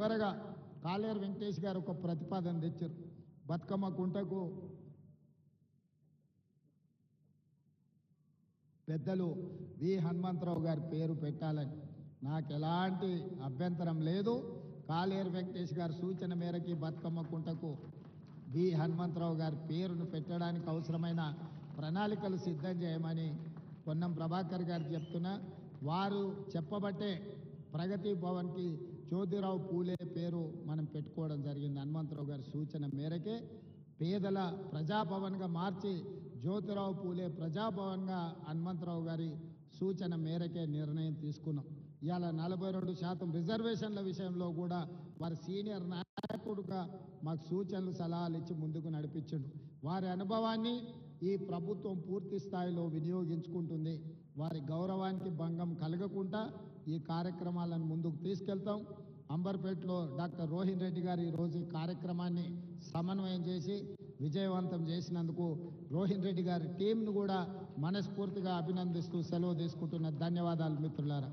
చివరగా కాలేరు వెంకటేష్ గారు ఒక ప్రతిపాదన తెచ్చారు. బతుకమ్మ కుంటకు పెద్దలు వి హనుమంతరావు గారి పేరు పెట్టాలని. నాకు ఎలాంటి అభ్యంతరం లేదు. కాలేరు వెంకటేష్ గారి సూచన మేరకి బతుకమ్మ కుంటకు వి హనుమంతరావు గారి పేరును పెట్టడానికి అవసరమైన ప్రణాళికలు సిద్ధం చేయమని పొన్నం ప్రభాకర్ గారు చెప్తున్నా. వారు చెప్పబట్టే ప్రగతి భవన్కి జ్యోతిరావు పూలే పేరు మనం పెట్టుకోవడం జరిగింది. హనుమంతరావు గారి సూచన మేరకే పేదల ప్రజాభవన్గా మార్చి జ్యోతిరావు పూలే ప్రజాభవన్గా హనుమంతరావు గారి సూచన మేరకే నిర్ణయం తీసుకున్నాం. ఇవాళ 42% రిజర్వేషన్ల విషయంలో కూడా వారి సీనియర్ నాయకుడుగా మాకు సూచనలు సలహాలు ఇచ్చి ముందుకు నడిపించిండు. వారి అనుభవాన్ని ఈ ప్రభుత్వం పూర్తి స్థాయిలో వినియోగించుకుంటుంది. వారి గౌరవానికి భంగం కలగకుండా ఈ కార్యక్రమాలను ముందుకు తీసుకెళ్తాం. అంబర్పేటలో డాక్టర్ రోహిన్ రెడ్డి గారు ఈరోజు ఈ కార్యక్రమాన్ని సమన్వయం చేసి విజయవంతం చేసినందుకు రోహిన్ రెడ్డి గారి టీంను కూడా మనస్ఫూర్తిగా అభినందిస్తూ సెలవు తీసుకుంటున్న. ధన్యవాదాలు మిత్రులారా.